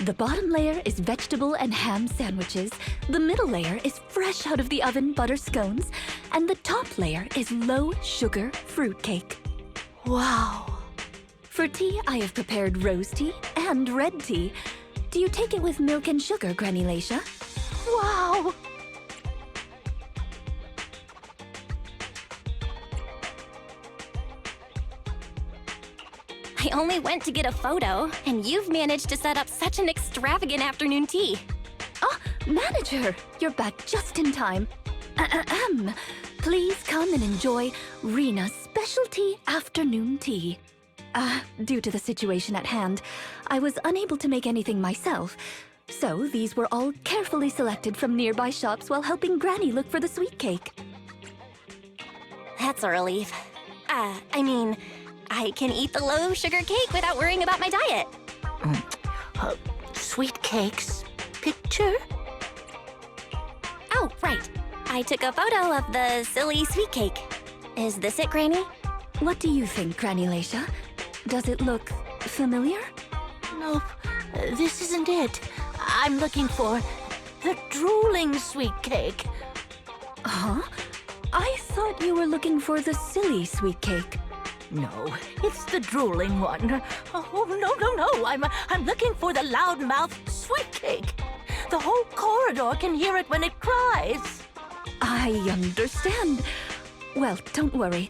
The bottom layer is vegetable and ham sandwiches, the middle layer is fresh out of the oven butter scones, and the top layer is low-sugar fruitcake. Wow! For tea, I have prepared rose tea and red tea. Do you take it with milk and sugar, Granny Laisha? Wow! I only went to get a photo, and you've managed to set up such an extravagant afternoon tea. Ah, manager! You're back just in time. Please come and enjoy Rena's specialty afternoon tea. Due to the situation at hand, I was unable to make anything myself, so these were all carefully selected from nearby shops while helping Granny look for the sweet cake. That's a relief. I can eat the low-sugar cake without worrying about my diet. Sweet cakes? Picture? Oh, right. I took a photo of the silly sweet cake. Is this it, Granny? What do you think, Granny Laisha? Does it look familiar? Nope, this isn't it. I'm looking for the drooling sweet cake. Huh? I thought you were looking for the silly sweet cake. No, it's the drooling one. Oh, no. I'm looking for the loudmouth sweet cake. The whole corridor can hear it when it cries. I understand. Well, don't worry.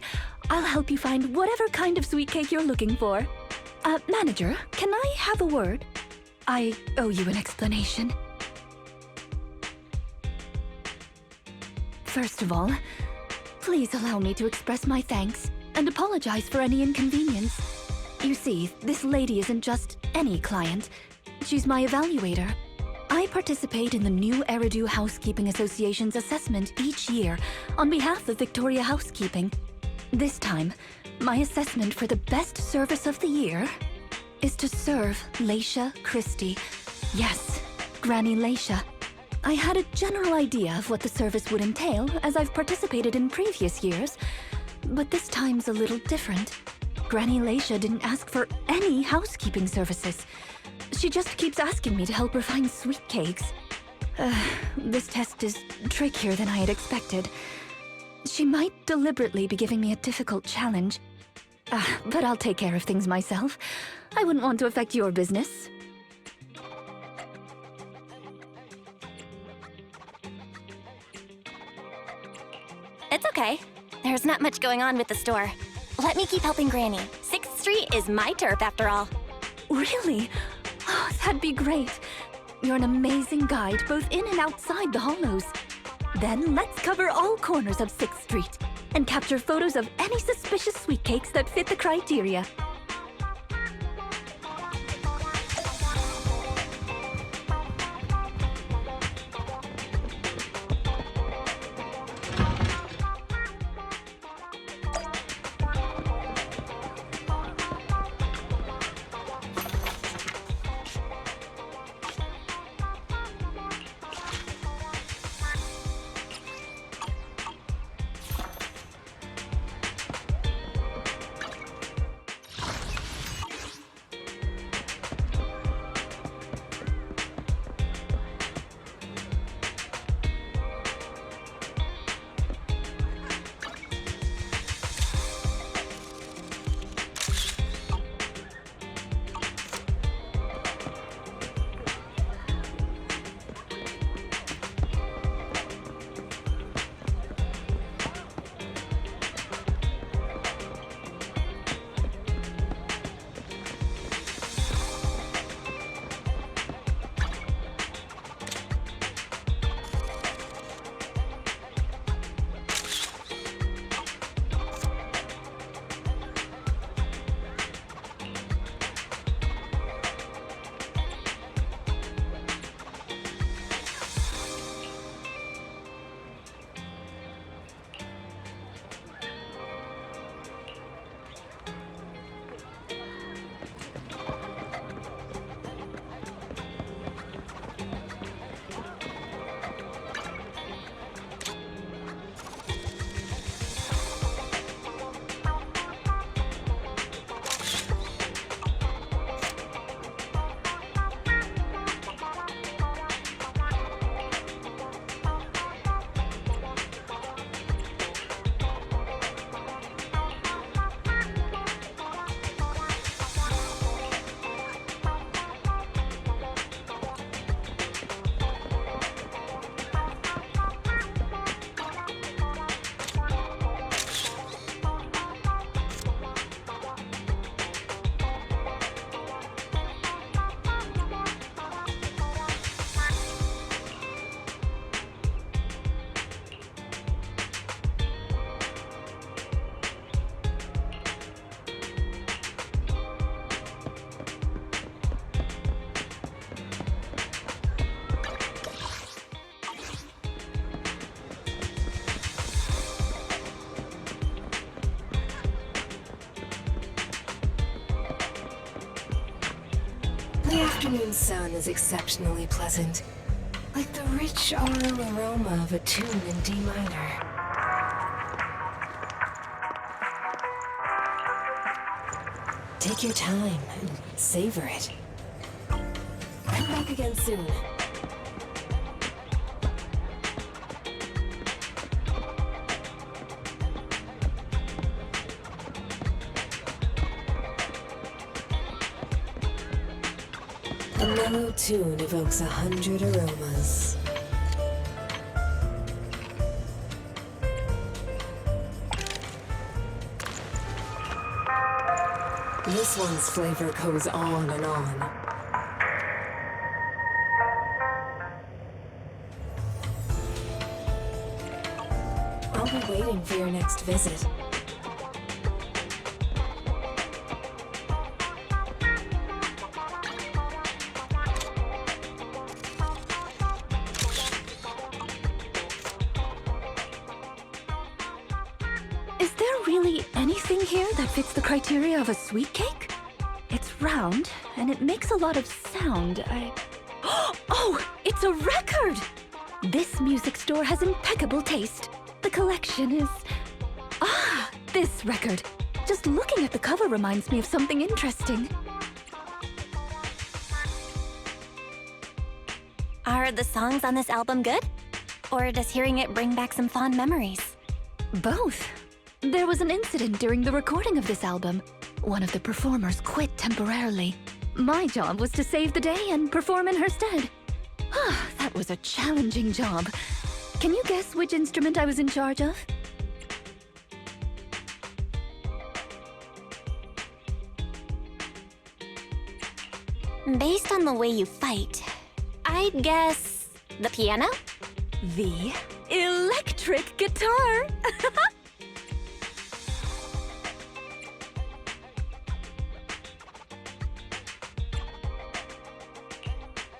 I'll help you find whatever kind of sweet cake you're looking for. Manager, can I have a word? I owe you an explanation. First of all, please allow me to express my thanks and apologize for any inconvenience. You see, this lady isn't just any client. She's my evaluator. I participate in the new Eridu Housekeeping Association's assessment each year on behalf of Victoria Housekeeping. This time, my assessment for the best service of the year is to serve Laisha Christie. Yes, Granny Laisha. I had a general idea of what the service would entail as I've participated in previous years, but this time's a little different. Granny Laisha didn't ask for any housekeeping services. She just keeps asking me to help her find sweet cakes. This test is trickier than I had expected. She might deliberately be giving me a difficult challenge. But I'll take care of things myself. I wouldn't want to affect your business. It's okay. There's not much going on with the store. Let me keep helping Granny. 6th Street is my turf, after all. Really? Oh, that'd be great. You're an amazing guide, both in and outside the hollows. Then let's cover all corners of 6th Street and capture photos of any suspicious sweet cakes that fit the criteria. afternoon sun is exceptionally pleasant, like the rich aural aroma of a tune in D minor. Take your time and savor it. Come back again soon. A mellow tune evokes 100 aromas. This one's flavor goes on and on. I'll be waiting for your next visit. Is there really anything here that fits the criteria of a sweet cake? It's round, and it makes a lot of sound. Oh, it's a record! This music store has impeccable taste. The collection is... Ah, this record. Just looking at the cover reminds me of something interesting. Are the songs on this album good? Or does hearing it bring back some fond memories? Both. There was an incident during the recording of this album. One of the performers quit temporarily. My job was to save the day and perform in her stead. That was a challenging job. Can you guess which instrument I was in charge of? Based on the way you fight, I'd guess the piano? The electric guitar!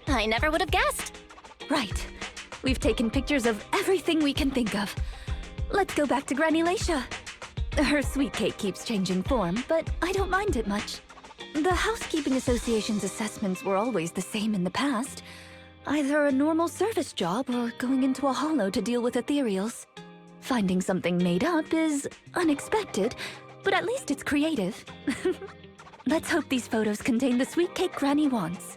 I never would have guessed. Right. We've taken pictures of everything we can think of. Let's go back to Granny Laisha. Her sweet cake keeps changing form, but I don't mind it much. The Housekeeping Association's assessments were always the same in the past. Either a normal service job or going into a hollow to deal with ethereals. Finding something made up is unexpected, but at least it's creative. Let's hope these photos contain the sweet cake Granny wants.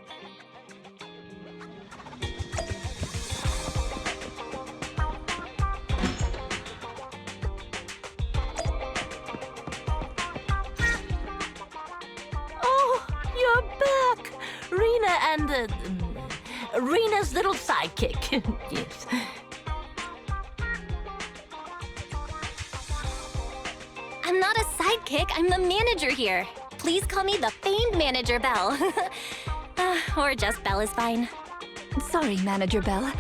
Rena's little sidekick. Yes. I'm not a sidekick, I'm the manager here. Please call me the famed Manager Belle. Or just Belle is fine. Sorry, Manager Belle.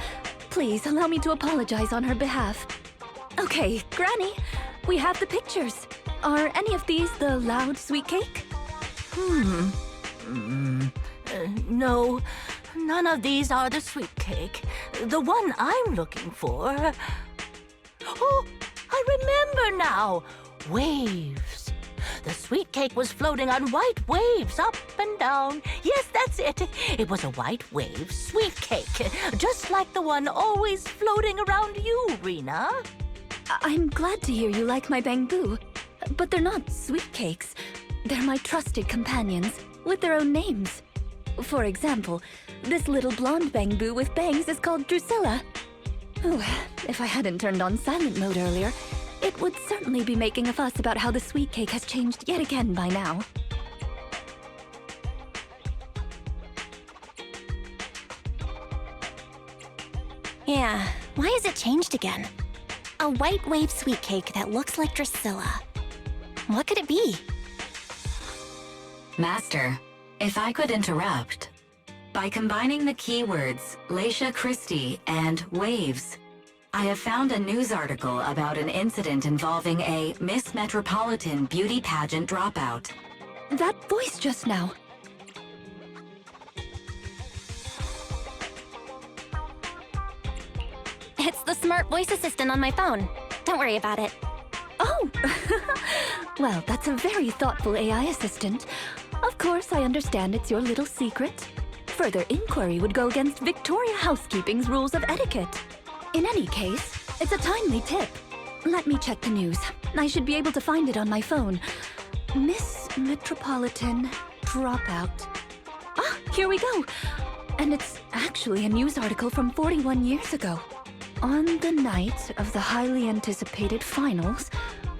Please allow me to apologize on her behalf. Okay, Granny, we have the pictures. Are any of these the loud sweet cake? No, none of these are the sweet cake. The one I'm looking for... Oh, I remember now. Waves. The sweet cake was floating on white waves up and down. Yes, that's it. It was a white wave sweet cake, just like the one always floating around you, Rena. I'm glad to hear you like my bamboo, but they're not sweet cakes. They're my trusted companions, with their own names. For example, this little blonde bamboo with bangs is called Drusilla. Oh, if I hadn't turned on silent mode earlier, it would certainly be making a fuss about how the sweet cake has changed yet again by now. Yeah, why has it changed again? A white wave sweet cake that looks like Drusilla. What could it be? Master, if I could interrupt. By combining the keywords Laisha Christie and waves, I have found a news article about an incident involving a Miss Metropolitan beauty pageant dropout. That voice just now. It's the smart voice assistant on my phone. Don't worry about it. Oh! Well, that's a very thoughtful AI assistant. Of course, I understand it's your little secret. Further inquiry would go against Victoria Housekeeping's rules of etiquette. In any case, it's a timely tip. Let me check the news. I should be able to find it on my phone. Miss Metropolitan Dropout. Ah, here we go. And it's actually a news article from 41 years ago. On the night of the highly anticipated finals,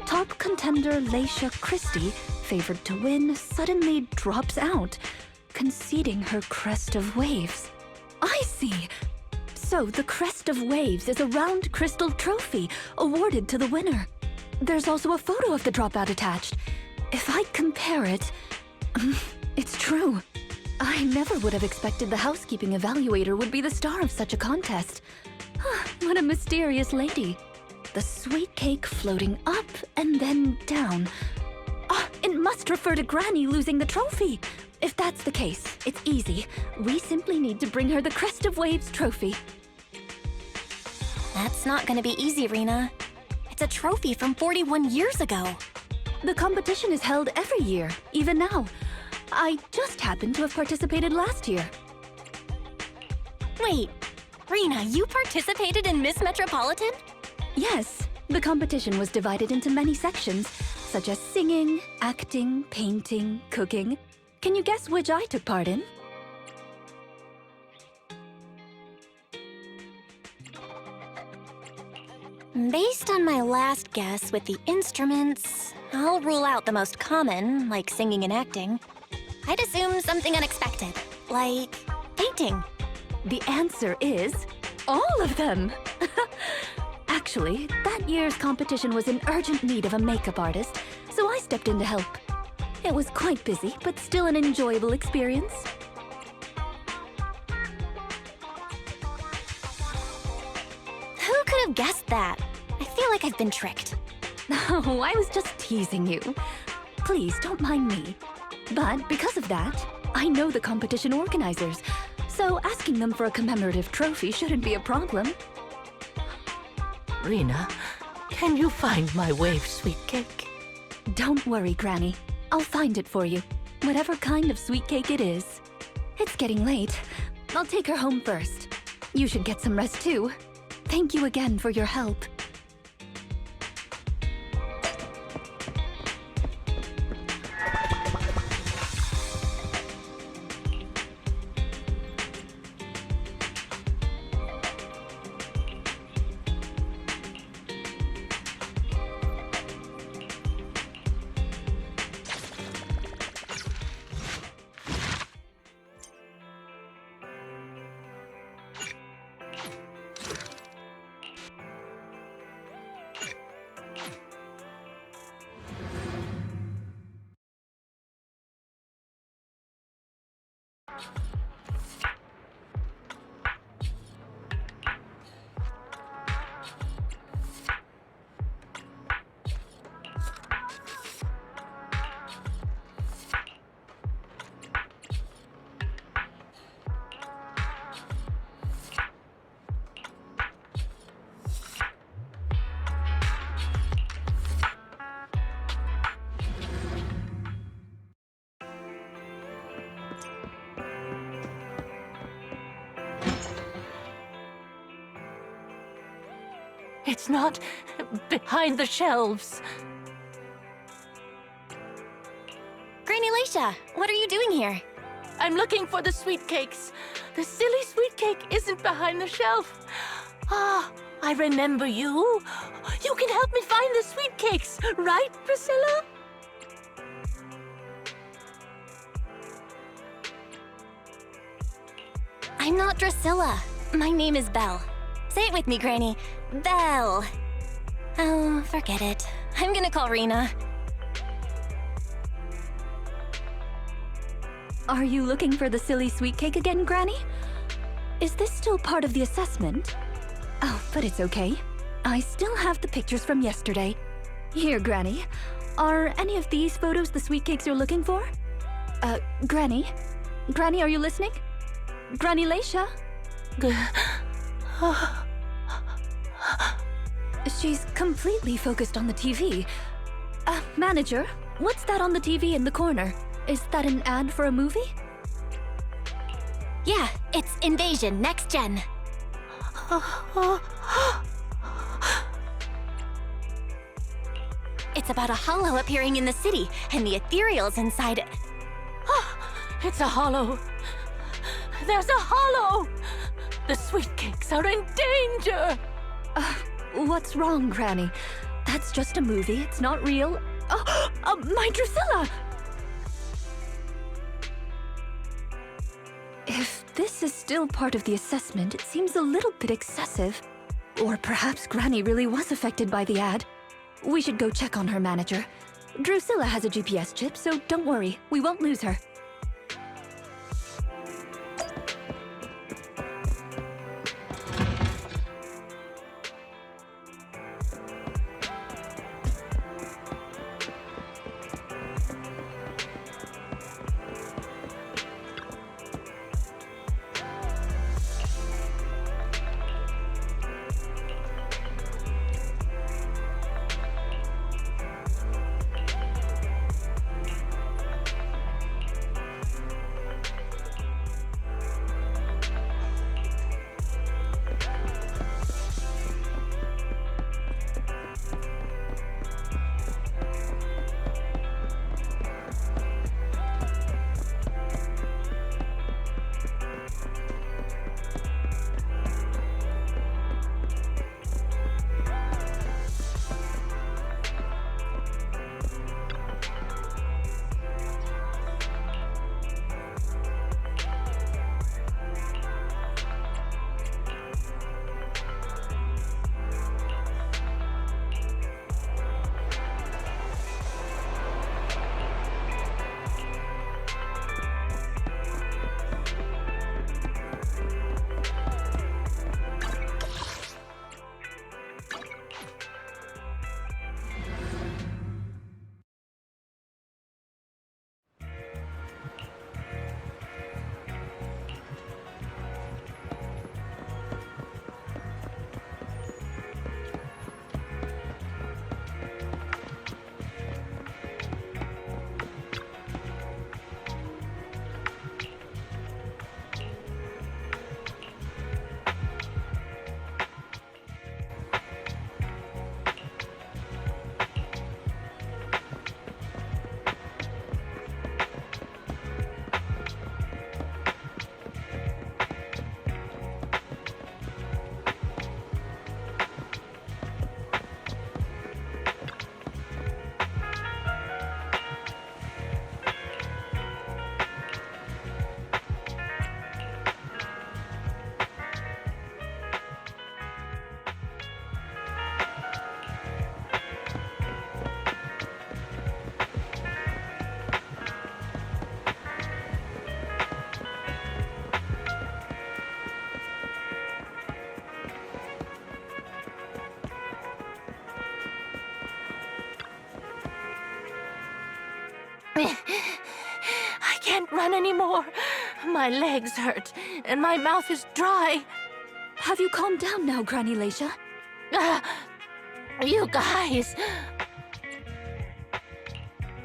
top contender Leisha Christie, favored to win, suddenly drops out, conceding her Crest of Waves. I see. So the Crest of Waves is a round crystal trophy awarded to the winner. There's also a photo of the dropout attached. If I compare it, it's true. I never would have expected the housekeeping evaluator would be the star of such a contest. What a mysterious lady. The sweet cake floating up and then down. It must refer to Granny losing the trophy. If that's the case, it's easy. We simply need to bring her the Crest of Waves trophy. That's not gonna be easy, Rena. It's a trophy from 41 years ago. The competition is held every year, even now. I just happened to have participated last year. Wait, Rena, you participated in Miss Metropolitan? Yes, the competition was divided into many sections, such as singing, acting, painting, cooking. Can you guess which I took part in? Based on my last guess with the instruments, I'll rule out the most common, like singing and acting. I'd assume something unexpected, like painting. The answer is all of them! Actually, that year's competition was in urgent need of a makeup artist, so I stepped in to help. It was quite busy, but still an enjoyable experience. Who could have guessed that? I feel like I've been tricked. Oh, I was just teasing you. Please, don't mind me. But because of that, I know the competition organizers, so asking them for a commemorative trophy shouldn't be a problem. Rena, can you find my wave sweet cake? Don't worry, Granny. I'll find it for you, whatever kind of sweet cake it is. It's getting late. I'll take her home first. You should get some rest too. Thank you again for your help. It's not behind the shelves. Granny Leisha, what are you doing here? I'm looking for the sweet cakes. The silly sweet cake isn't behind the shelf. Ah, I remember you. You can help me find the sweet cakes, right, Priscilla? I'm not Drusilla. My name is Belle. Say it with me, Granny. Belle. Oh, forget it. I'm gonna call Rena. Are you looking for the silly sweet cake again, Granny? Is this still part of the assessment? Oh, but it's okay. I still have the pictures from yesterday. Here, Granny. Are any of these photos the sweet cakes you're looking for? Granny? Granny, are you listening? Granny Leisha? She's completely focused on the TV. Manager, what's that on the TV in the corner? Is that an ad for a movie? Yeah, it's Invasion Next Gen. It's about a hollow appearing in the city, and the ethereals inside it. It's a hollow. There's a hollow! The sweet cakes are in danger! What's wrong, Granny? That's just a movie, it's not real. My Drusilla! If this is still part of the assessment, it seems a little bit excessive. Or perhaps Granny really was affected by the ad. We should go check on her manager. Drusilla has a GPS chip, so don't worry, we won't lose her. I can't run anymore. My legs hurt, and my mouth is dry. Have you calmed down now, Granny Leisha? You guys.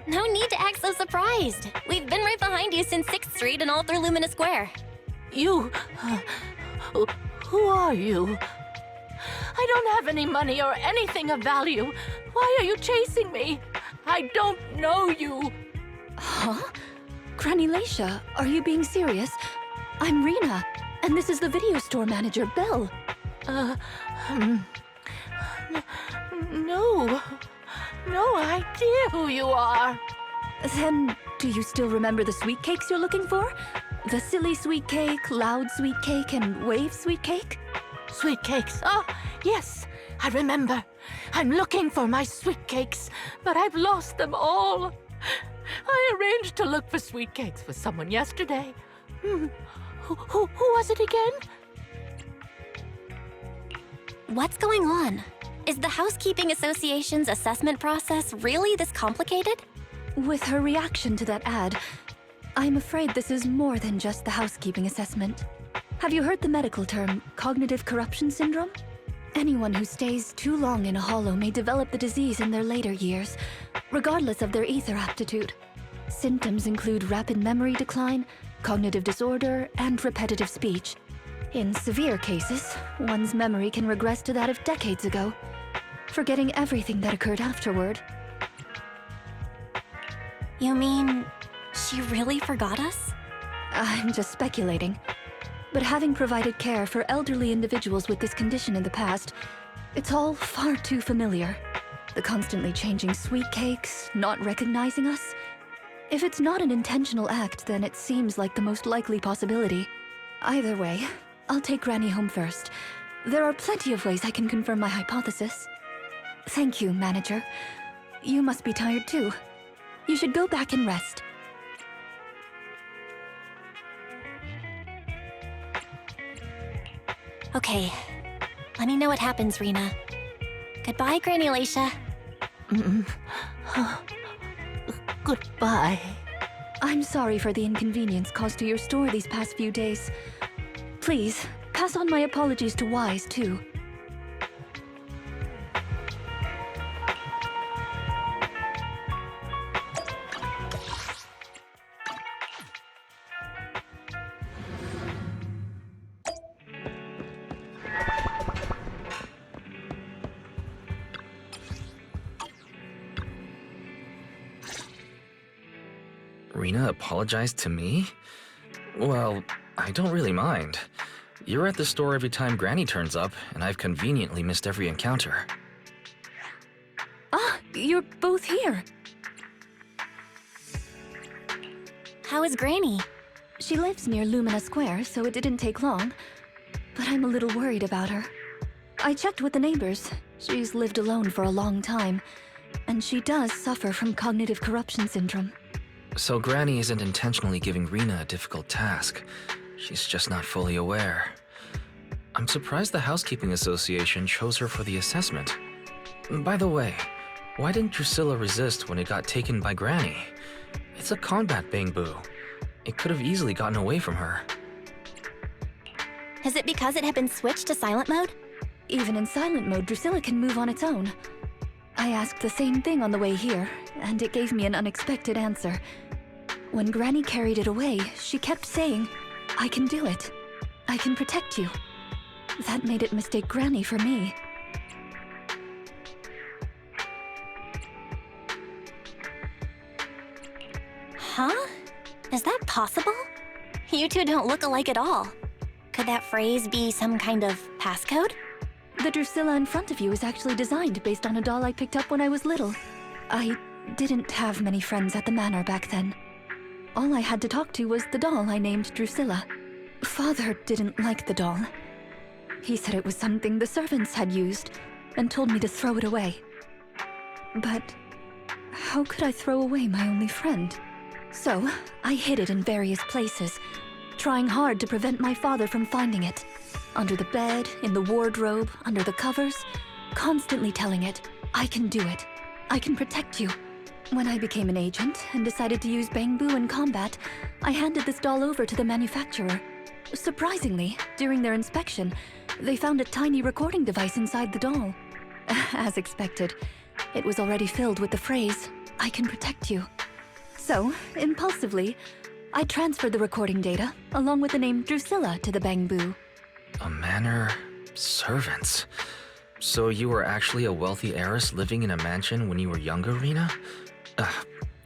No need to act so surprised. We've been right behind you since 6th Street and all through Lumina Square. You... who are you? I don't have any money or anything of value. Why are you chasing me? I don't know you. Huh? Granny Leisha, are you being serious? I'm Rena, and this is the video store manager, Belle. No idea who you are. Then, do you still remember the sweet cakes you're looking for? The silly sweet cake, loud sweet cake, and wave sweet cake? Sweet cakes. Oh, yes, I remember. I'm looking for my sweet cakes, but I've lost them all. I arranged to look for sweet cakes for someone yesterday. Who was it again? What's going on? Is the Housekeeping Association's assessment process really this complicated? With her reaction to that ad, I'm afraid this is more than just the housekeeping assessment. Have you heard the medical term, cognitive corruption syndrome? Anyone who stays too long in a hollow may develop the disease in their later years, regardless of their ether aptitude. Symptoms include rapid memory decline, cognitive disorder, and repetitive speech. In severe cases, one's memory can regress to that of decades ago, forgetting everything that occurred afterward. You mean she really forgot us? I'm just speculating. But having provided care for elderly individuals with this condition in the past, it's all far too familiar. The constantly changing sweet cakes, not recognizing us. If it's not an intentional act, then it seems like the most likely possibility. Either way, I'll take Granny home first. There are plenty of ways I can confirm my hypothesis. Thank you, Manager. You must be tired too. You should go back and rest. Okay. Let me know what happens, Rena. Goodbye, Granny Laisha. Goodbye. I'm sorry for the inconvenience caused to your store these past few days. Please, pass on my apologies to Wise, too. Rena apologized to me? Well, I don't really mind. You're at the store every time Granny turns up, and I've conveniently missed every encounter. Ah, you're both here. How is Granny? She lives near Lumina Square, so it didn't take long. But I'm a little worried about her. I checked with the neighbors. She's lived alone for a long time, and she does suffer from cognitive corruption syndrome. So Granny isn't intentionally giving Rena a difficult task. She's just not fully aware. I'm surprised the Housekeeping Association chose her for the assessment. By the way, why didn't Drusilla resist when it got taken by Granny? It's a combat bamboo. It could have easily gotten away from her. Is it because it had been switched to silent mode? Even in silent mode, Drusilla can move on its own. I asked the same thing on the way here, and it gave me an unexpected answer. When Granny carried it away, she kept saying, "I can do it. I can protect you." That made it mistake Granny for me. Huh? Is that possible? You two don't look alike at all. Could that phrase be some kind of passcode? The Drusilla in front of you is actually designed based on a doll I picked up when I was little. I didn't have many friends at the manor back then. All I had to talk to was the doll I named Drusilla. Father didn't like the doll. He said it was something the servants had used and told me to throw it away. But how could I throw away my only friend? So I hid it in various places, trying hard to prevent my father from finding it. Under the bed, in the wardrobe, under the covers, constantly telling it, "I can do it. I can protect you." When I became an agent and decided to use bamboo in combat, I handed this doll over to the manufacturer. Surprisingly, during their inspection, they found a tiny recording device inside the doll. As expected, it was already filled with the phrase, "I can protect you." So, impulsively, I transferred the recording data, along with the name Drusilla, to the bamboo. A manor... servants. So you were actually a wealthy heiress living in a mansion when you were younger, Rena?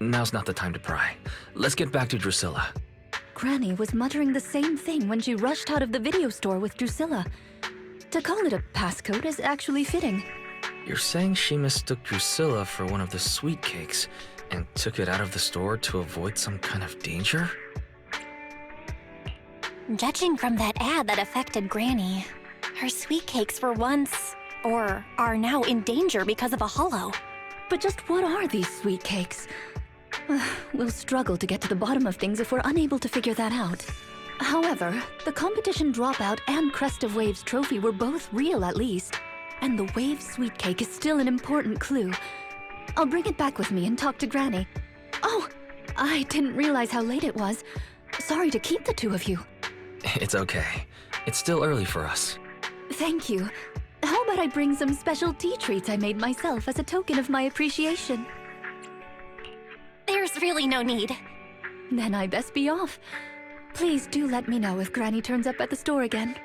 Now's not the time to pry. Let's get back to Drusilla. Granny was muttering the same thing when she rushed out of the video store with Drusilla. To call it a passcode is actually fitting. You're saying she mistook Drusilla for one of the sweet cakes and took it out of the store to avoid some kind of danger? Judging from that ad that affected Granny, her sweet cakes were once, or are now in danger because of a hollow. But just what are these sweet cakes? We'll struggle to get to the bottom of things if we're unable to figure that out. However, the competition dropout and Crest of Waves trophy were both real at least. And the Wave sweet cake is still an important clue. I'll bring it back with me and talk to Granny. Oh, I didn't realize how late it was. Sorry to keep the two of you. It's okay. It's still early for us. Thank you. How about I bring some special tea treats I made myself as a token of my appreciation? There's really no need. Then I best be off. Please do let me know if Granny turns up at the store again.